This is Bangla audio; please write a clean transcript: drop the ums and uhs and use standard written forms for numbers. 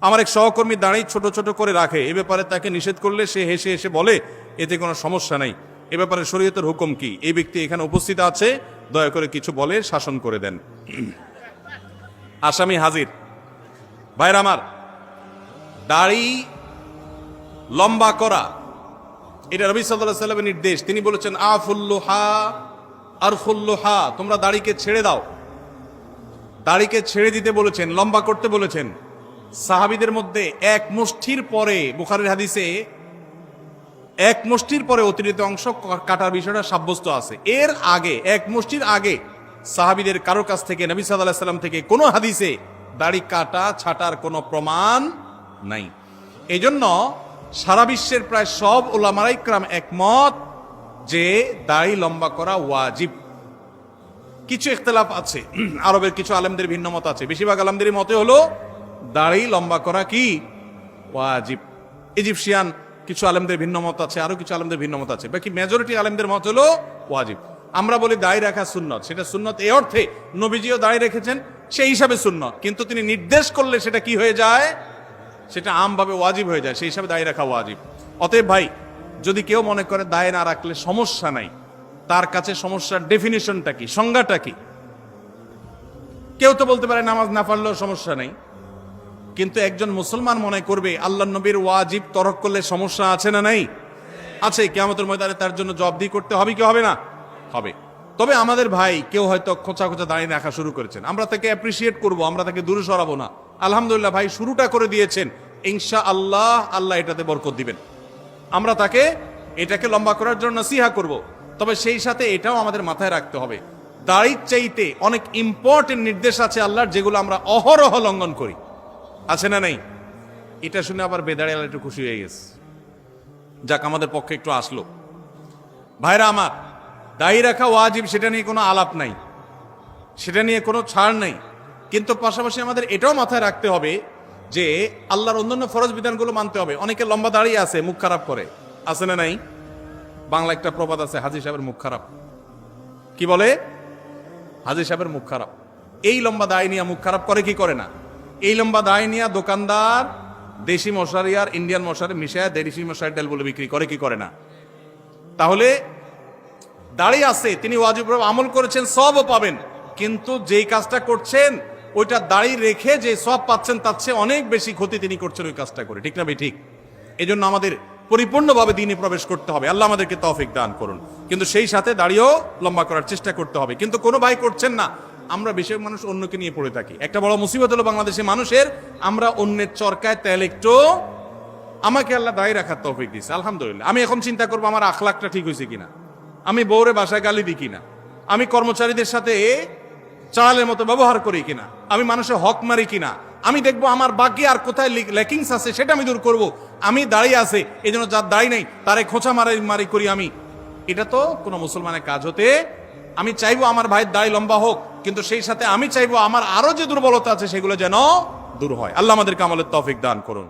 আমার এক সহকর্মী দাঁড়িয়ে ছোট ছোট করে রাখে, এ ব্যাপারে তাকে নিষেধ করলে সে হেসে হেসে বলে এতে কোনো সমস্যা নাই। এ ব্যাপারে শরীয়তের হুকুম কি? এই ব্যক্তি এখানে উপস্থিত আছে, দয়া করে কিছু বলে শাসন করে দেন। আসামি হাজির। ভাইরা আমার, দাড়ি লম্বা করা এটা নবী সাল্লাল্লাহু আলাইহি ওয়াসাল্লামের নির্দেশ। তিনি বলেছেন আফুল্লুহা আরফুল্লুহা, তোমরা দাড়িকে ছেড়ে দাও। দাড়িকে ছেড়ে দিতে বলেছেন, লম্বা করতে বলেছেন। সাহাবীদের মধ্যে এক মুষ্টির পরে, বুখারীর হাদিসে এক মুষ্টির পরে অতিরিক্ত অংশ কাটার বিষয়টা সাব্যস্ত আছে। এর আগে এক মুষ্টির আগে সাহাবীদের কারোর কাছ থেকে, নবী সাল্লাল্লাহু আলাইহি ওয়াসাল্লাম থেকে কোনো হাদিসে দাড়ি কাটা ছাটার কোনো প্রমাণ নাই। এই জন্য সারা বিশ্বের প্রায় সব উলামায়ে ইকরাম একমত যে দাড়ি লম্বা করা ওয়াজিব। কিছু ইখতিলাফ আছে, আরবের কিছু আলেমদের ভিন্ন মত আছে। বেশিরভাগ আলেমদের মতে হলো দাড়ি লম্বা করা কি ওয়াজিব। ইজিপশিয়ান কিছু আলেমদের ভিন্ন মত আছে, আরো কিছু আলেমদের ভিন্ন মত আছে। বাকি মেজরিটি আলেমদের মত হলো ওয়াজিব। আমরা বলি দাড়ি রাখা সুন্নত, সেটা সুন্নত এই অর্থে নবীজিও দাড়ি রেখেছেন, সেই হিসাবে সুন্নত। কিন্তু তিনি নির্দেশ করলে সেটা কি হয়ে যায়? সেটা আমভাবে ওয়াজিব হয়ে যায়, সেই হিসাবে দাড়ি রাখা ওয়াজিব। অতএব ভাই, যদি কেউ মনে করে দাড়ি না রাখলে সমস্যা নাই, তার কাছে সমস্যার ডেফিনিশনটা কি, সংজ্ঞাটা কি? কেউ তো বলতে পারে নামাজ না পড়লেও সমস্যা নেই, কিন্তু একজন মুসলমান মনে করবে আল্লাহর নবীর ওয়াজিব তরক করলে সমস্যা আছে না নাই? আছে। কিয়ামতের ময়দানে তার জন্য জবাবদিহি করতে হবে কি হবে না? হবে। তবে আমাদের ভাই কেউ হয়তো খোঁচা খোঁচা দাঁড়িয়ে রাখা শুরু করেছেন, আমরা তাকে অ্যাপ্রিসিয়েট করব, আমরা তাকে দূরে সরাবো না। আলহামদুলিল্লাহ ভাই, শুরুটা করে দিয়েছেন, ইনশাআল্লাহ আল্লাহ এটাতে বরকত দিবেন। আমরা তাকে এটাকে লম্বা করার জন্য নসিহা করব। তবে সেই সাথে এটাও আমাদের মাথায় রাখতে হবে, দাড়ির চাইতে অনেক ইম্পর্টেন্ট নির্দেশ আছে আল্লাহর, যেগুলো আমরা অহরহ লঙ্ঘন করি। আছে না নাই? এটা শুনে আবার বেদাড়ি আল্লাহ একটু খুশি হয়ে গেছে, যাক আমাদের পক্ষে একটু আসলো। ভাইরা আমার, দাড়ি রাখা ওয়াজিব, সেটা নিয়ে কোনো আলাপ নাই, সেটা নিয়ে কোনো ছাড় নাই। কিন্তু পাশাপাশি আমাদের এটাও মাথায় রাখতে হবে যে আল্লাহর অন্যান্য ফরজ বিধানগুলো মানতে হবে। অনেকে লম্বা দাড়ি আছে, মুখ খারাপ করে, আছে না নাই? বাংলা একটা প্রবাদ আছে, হাজী সাহেবের মুখ খারাপ। কি বলে? হাজী সাহেবের মুখ খারাপ। এই লম্বা দাড়ি নিয়ে মুখ খারাপ করে কি করে না? এই লম্বা দাড়ি নিয়ে দোকানদার দেশি মশারি আর ইন্ডিয়ান মশারি মিশায় দেশি মশারি তেল বলে বিক্রি করে কি করে না? তাহলে দাড়ি আছে, তিনি ওয়াজিব আমল করেছেন, সবও পাবেন, কিন্তু যেই কাজটা করছেন ওইটা দাড়ি রেখে যে সব পাচ্ছেন তার চেয়ে অনেক বেশি ক্ষতি তিনি করছেন ওই কাজটা করে। ঠিক না ভাই? ঠিক। এই জন্য আমাদের পরিপূর্ণভাবে দ্বীনে প্রবেশ করতে হবে। আল্লাহ আমাদেরকে তৌফিক দান করুন। কিন্তু সেই সাথে দাড়িও লম্বা করার চেষ্টা করতে হবে। কিন্তু কোনো ভাই করছেন না। আমরা বেশিরভাগ মানুষ অন্যকে নিয়ে পড়ে থাকি। একটা বড় মুসিবত হলো বাংলাদেশের মানুষের, আমরা অন্যের চরকায় তেল একটু। আমাকে আল্লাহ দাড়ি রাখার তৌফিক দিয়েছে, আলহামদুলিল্লাহ। আমি এখন চিন্তা করবো আমার আখলাকটা ঠিক হয়েছে কিনা, আমি বউরে বাসায় গালি দিই কিনা, আমি কর্মচারীদের সাথে চালের মতো ব্যবহার করি কিনা, আমি মানুষের হক মারি কিনা, আমি দেখবো আমার বাকি আর কোথায় ল্যাকিংস আছে সেটা আমি দূর করব। আমি দাঁড়িয়ে আছে, এই জন্য যার দাঁড়িয়ে নেই তারে খোঁচা মারি করি আমি। এটা তো কোনো মুসলমানের কাজ হতে। আমি চাইবো আমার ভাইয়ের দাড়ি লম্বা হোক, কিন্তু সেই সাথে আমি চাইবো আমার আরো যে দুর্বলতা আছে সেগুলো যেন দূর হয়। আল্লাহ আমাদেরকে আমলের তৌফিক দান করুন।